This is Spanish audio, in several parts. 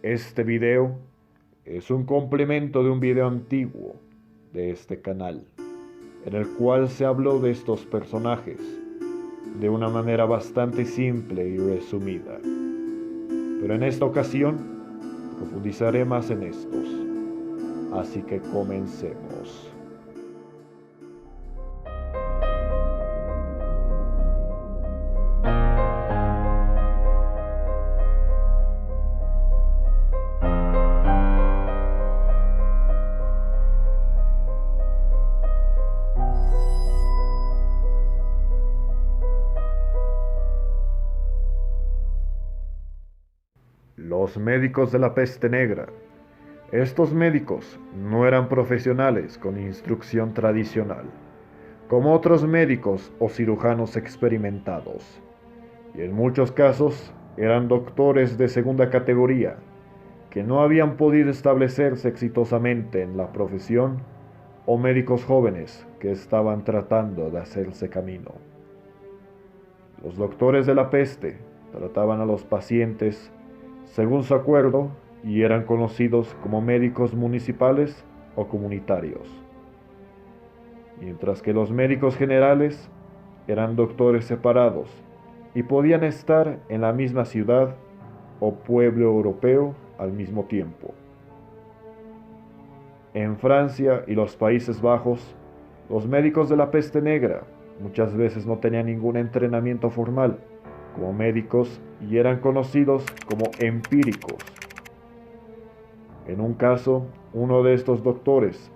Este video es un complemento de un video antiguo de este canal, en el cual se habló de estos personajes de una manera bastante simple y resumida. Pero en esta ocasión profundizaré más en estos, así que comencemos. Los médicos de la peste negra. Estos médicos no eran profesionales con instrucción tradicional, como otros médicos o cirujanos experimentados, y en muchos casos eran doctores de segunda categoría que no habían podido establecerse exitosamente en la profesión, o médicos jóvenes que estaban tratando de hacerse camino. Los doctores de la peste trataban a los pacientes según su acuerdo y eran conocidos como médicos municipales o comunitarios, mientras que los médicos generales eran doctores separados y podían estar en la misma ciudad o pueblo europeo al mismo tiempo. En Francia y los Países Bajos, los médicos de la peste negra muchas veces no tenían ningún entrenamiento formal como médicos y eran conocidos como empíricos. En un caso, uno de estos doctores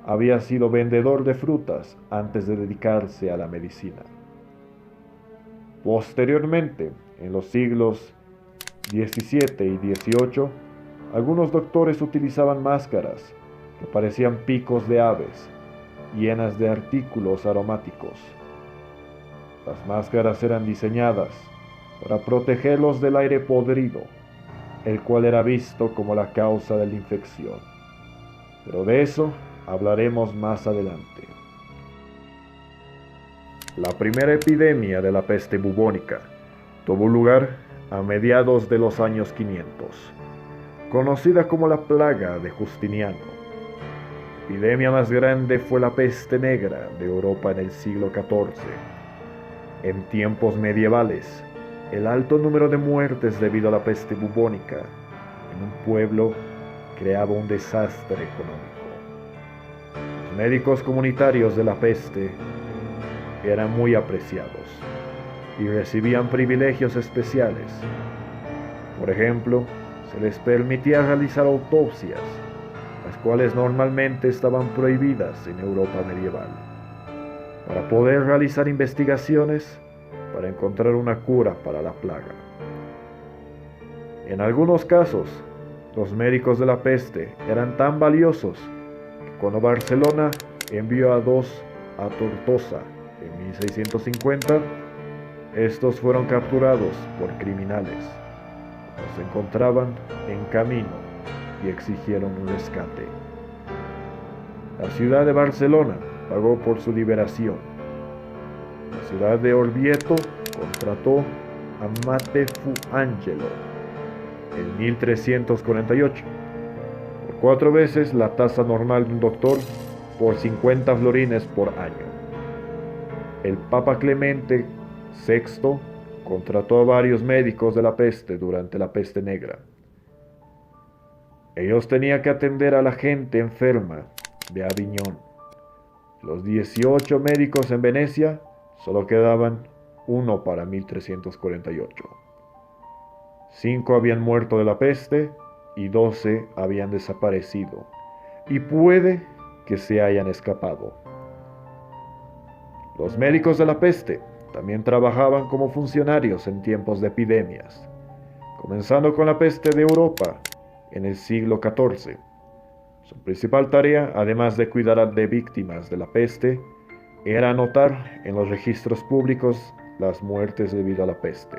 había sido vendedor de frutas antes de dedicarse a la medicina. Posteriormente, en los siglos XVII y XVIII, algunos doctores utilizaban máscaras que parecían picos de aves, llenas de artículos aromáticos. Las máscaras eran diseñadas para protegerlos del aire podrido, el cual era visto como la causa de la infección. Pero de eso hablaremos más adelante. La primera epidemia de la peste bubónica tuvo lugar a mediados de los años 500, conocida como la plaga de Justiniano. La epidemia más grande fue la peste negra de Europa en el siglo XIV. En tiempos medievales, el alto número de muertes debido a la peste bubónica en un pueblo creaba un desastre económico. Los médicos comunitarios de la peste eran muy apreciados y recibían privilegios especiales. Por ejemplo, se les permitía realizar autopsias, las cuales normalmente estaban prohibidas en Europa medieval, para poder realizar investigaciones para encontrar una cura para la plaga. En algunos casos, los médicos de la peste eran tan valiosos que cuando Barcelona envió a dos a Tortosa en 1650, estos fueron capturados por criminales. Se encontraban en camino y exigieron un rescate. La ciudad de Barcelona pagó por su liberación. La ciudad de Orvieto contrató a Mate Fu Angelo en 1348 por 4 veces la tasa normal de un doctor por 50 florines por año. El Papa Clemente VI contrató a varios médicos de la peste durante la peste negra. Ellos tenían que atender a la gente enferma de Aviñón. Los 18 médicos en Venecia solo quedaban uno para 1348. 5 habían muerto de la peste y 12 habían desaparecido, y puede que se hayan escapado. Los médicos de la peste también trabajaban como funcionarios en tiempos de epidemias, comenzando con la peste de Europa en el siglo XIV. Su principal tarea, además de cuidar de víctimas de la peste, era anotar en los registros públicos las muertes debido a la peste.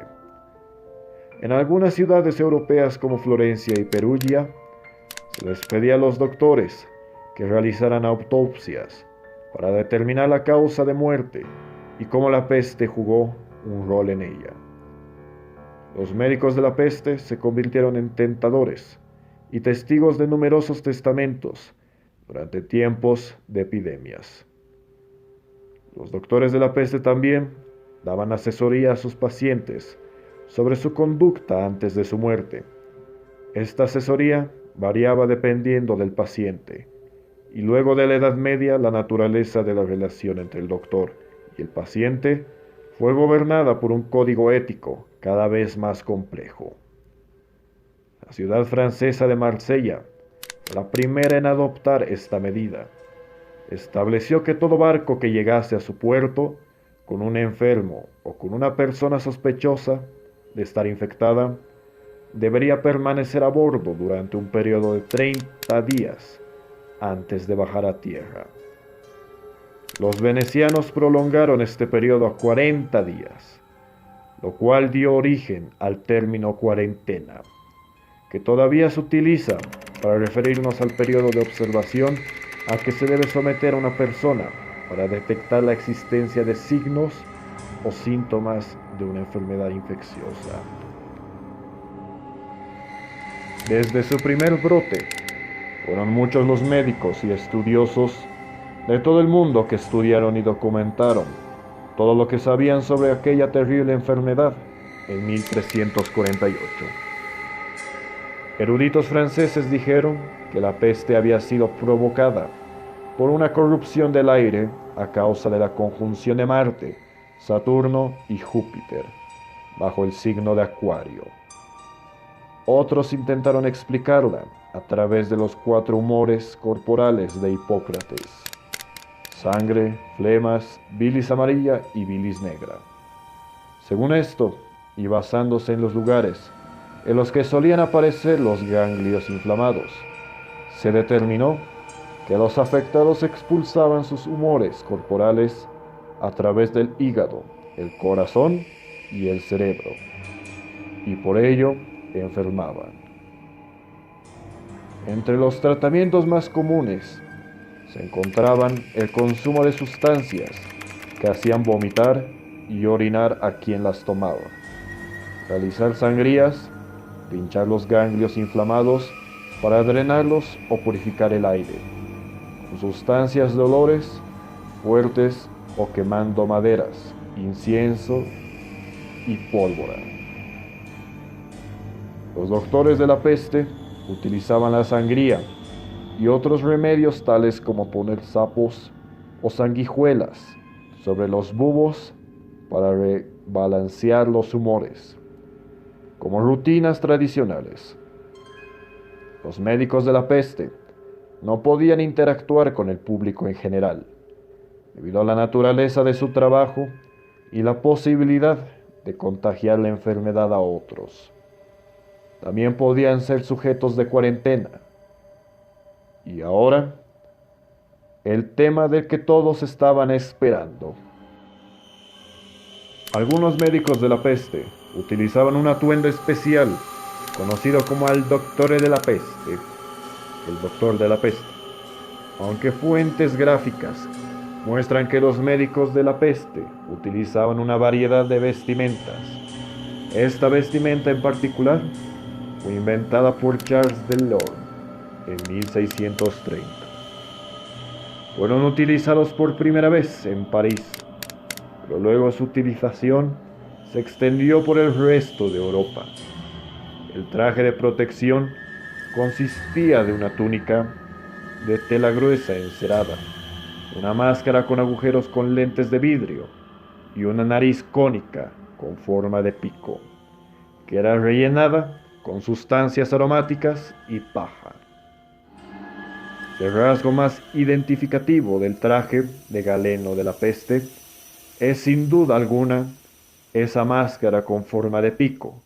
En algunas ciudades europeas como Florencia y Perugia, se les pedía a los doctores que realizaran autopsias para determinar la causa de muerte y cómo la peste jugó un rol en ella. Los médicos de la peste se convirtieron en tentadores y testigos de numerosos testamentos durante tiempos de epidemias. Los doctores de la peste también daban asesoría a sus pacientes sobre su conducta antes de su muerte. Esta asesoría variaba dependiendo del paciente, y luego de la Edad Media la naturaleza de la relación entre el doctor y el paciente fue gobernada por un código ético cada vez más complejo. La ciudad francesa de Marsella, la primera en adoptar esta medida, estableció que todo barco que llegase a su puerto con un enfermo o con una persona sospechosa de estar infectada debería permanecer a bordo durante un periodo de 30 días antes de bajar a tierra. Los venecianos prolongaron este periodo a 40 días, lo cual dio origen al término cuarentena, que todavía se utiliza para referirnos al periodo de observación a que se debe someter a una persona para detectar la existencia de signos o síntomas de una enfermedad infecciosa. Desde su primer brote, fueron muchos los médicos y estudiosos de todo el mundo que estudiaron y documentaron todo lo que sabían sobre aquella terrible enfermedad en 1348. Eruditos franceses dijeron que la peste había sido provocada por una corrupción del aire a causa de la conjunción de Marte, Saturno y Júpiter, bajo el signo de Acuario. Otros intentaron explicarla a través de los 4 humores corporales de Hipócrates: sangre, flemas, bilis amarilla y bilis negra. Según esto, y basándose en los lugares en los que solían aparecer los ganglios inflamados, se determinó que los afectados expulsaban sus humores corporales a través del hígado, el corazón y el cerebro, y por ello enfermaban. Entre los tratamientos más comunes se encontraban el consumo de sustancias que hacían vomitar y orinar a quien las tomaba, realizar sangrías, pinchar los ganglios inflamados para drenarlos o purificar el aire, con sustancias de olores fuertes o quemando maderas, incienso y pólvora. Los doctores de la peste utilizaban la sangría y otros remedios tales como poner sapos o sanguijuelas sobre los bubos para rebalancear los humores, como rutinas tradicionales. Los médicos de la peste no podían interactuar con el público en general, debido a la naturaleza de su trabajo y la posibilidad de contagiar la enfermedad a otros. También podían ser sujetos de cuarentena. Y ahora, el tema del que todos estaban esperando. Algunos médicos de la peste utilizaban un atuendo especial conocido como el doctor de la peste, el doctor de la peste, aunque fuentes gráficas muestran que los médicos de la peste utilizaban una variedad de vestimentas. Esta vestimenta en particular fue inventada por Charles Delorme en 1630. Fueron utilizados por primera vez en París, pero luego su utilización se extendió por el resto de Europa. El traje de protección consistía de una túnica de tela gruesa encerada, una máscara con agujeros con lentes de vidrio y una nariz cónica con forma de pico, que era rellenada con sustancias aromáticas y paja. El rasgo más identificativo del traje de Galeno de la peste es sin duda alguna esa máscara con forma de pico,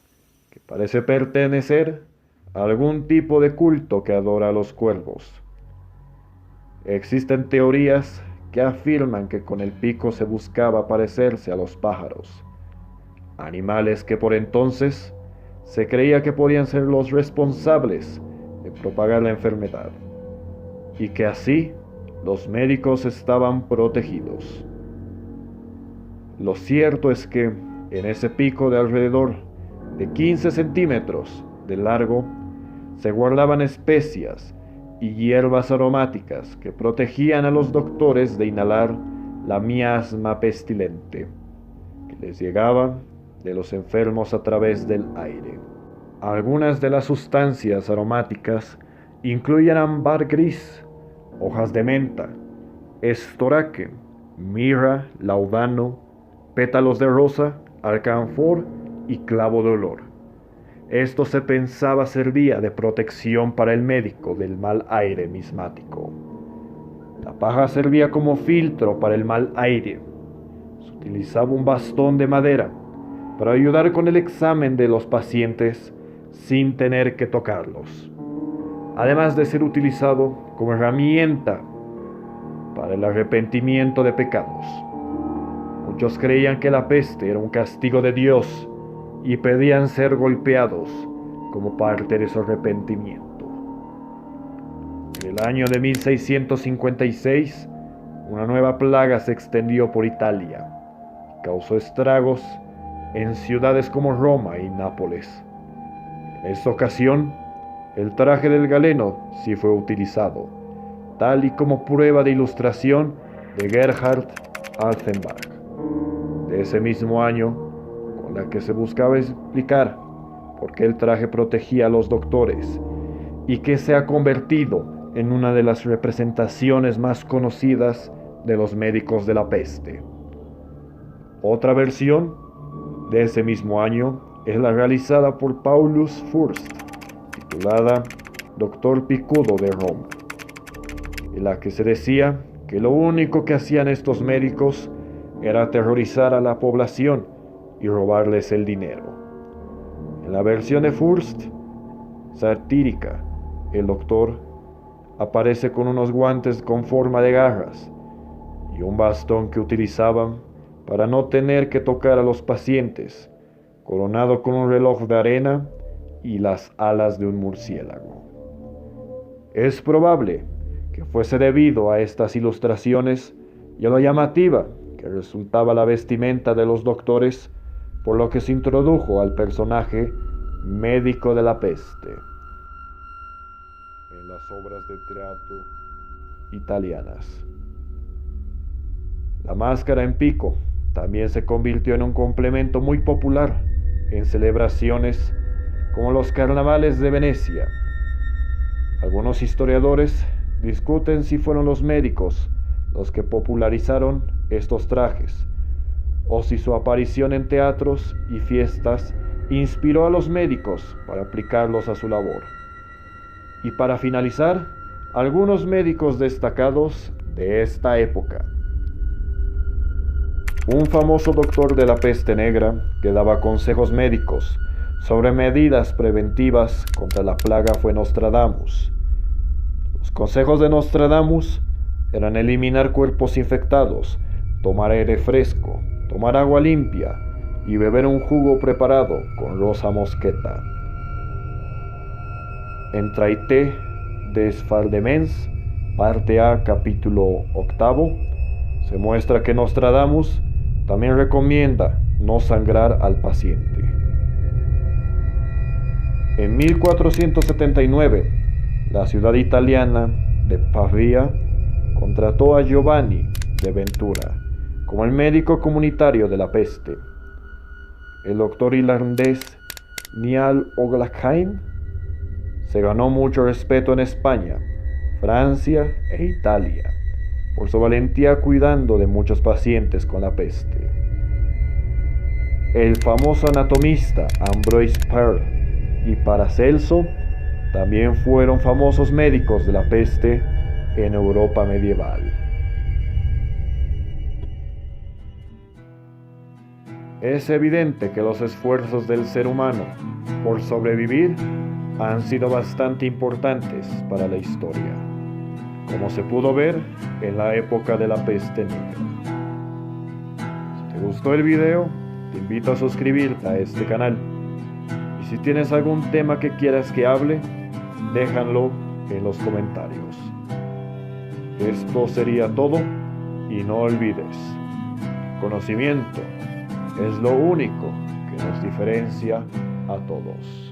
que parece pertenecer a algún tipo de culto que adora a los cuervos. Existen teorías que afirman que con el pico se buscaba parecerse a los pájaros, animales que por entonces se creía que podían ser los responsables de propagar la enfermedad, y que así los médicos estaban protegidos. Lo cierto es que en ese pico de alrededor de 15 centímetros de largo se guardaban especias y hierbas aromáticas que protegían a los doctores de inhalar la miasma pestilente que les llegaba de los enfermos a través del aire. Algunas de las sustancias aromáticas incluyen ámbar gris, hojas de menta, estoraque, mirra, laudano, pétalos de rosa, alcanfor y clavo de olor. Esto se pensaba servía de protección para el médico del mal aire mismático. La paja servía como filtro para el mal aire. Se utilizaba un bastón de madera para ayudar con el examen de los pacientes sin tener que tocarlos, además de ser utilizado como herramienta para el arrepentimiento de pecados. Muchos creían que la peste era un castigo de Dios y pedían ser golpeados como parte de su arrepentimiento. En el año de 1656, una nueva plaga se extendió por Italia y causó estragos en ciudades como Roma y Nápoles. En esta ocasión, el traje del galeno sí fue utilizado, tal y como prueba de ilustración de Gerhard Altenbach, de ese mismo año, con la que se buscaba explicar por qué el traje protegía a los doctores y que se ha convertido en una de las representaciones más conocidas de los médicos de la peste. Otra versión de ese mismo año es la realizada por Paulus Fürst, titulada Doctor Picudo de Roma, en la que se decía que lo único que hacían estos médicos era aterrorizar a la población y robarles el dinero. En la versión de Fürst, satírica, el doctor aparece con unos guantes con forma de garras y un bastón que utilizaban para no tener que tocar a los pacientes, coronado con un reloj de arena y las alas de un murciélago. Es probable que fuese debido a estas ilustraciones y a lo llamativa que resultaba la vestimenta de los doctores, por lo que se introdujo al personaje médico de la peste en las obras de teatro italianas. La máscara en pico también se convirtió en un complemento muy popular en celebraciones como los carnavales de Venecia. Algunos historiadores discuten si fueron los médicos los que popularizaron estos trajes, o si su aparición en teatros y fiestas inspiró a los médicos para aplicarlos a su labor. Y para finalizar, algunos médicos destacados de esta época. Un famoso doctor de la peste negra que daba consejos médicos sobre medidas preventivas contra la plaga fue Nostradamus. Los consejos de Nostradamus eran eliminar cuerpos infectados, tomar aire fresco, tomar agua limpia y beber un jugo preparado con rosa mosqueta. En Traité des Fardemens, parte A, capítulo 8, se muestra que Nostradamus también recomienda no sangrar al paciente. En 1479, la ciudad italiana de Pavia contrató a Giovanni de Ventura como el médico comunitario de la peste. El doctor irlandés Niall O'Glachain se ganó mucho respeto en España, Francia e Italia por su valentía cuidando de muchos pacientes con la peste. El famoso anatomista Ambroise Paré y Paracelso también fueron famosos médicos de la peste en Europa medieval. Es evidente que los esfuerzos del ser humano por sobrevivir han sido bastante importantes para la historia, como se pudo ver en la época de la peste negra. Si te gustó el video, te invito a suscribirte a este canal. Y si tienes algún tema que quieras que hable, déjalo en los comentarios. Esto sería todo y no olvides, conocimiento es lo único que nos diferencia a todos.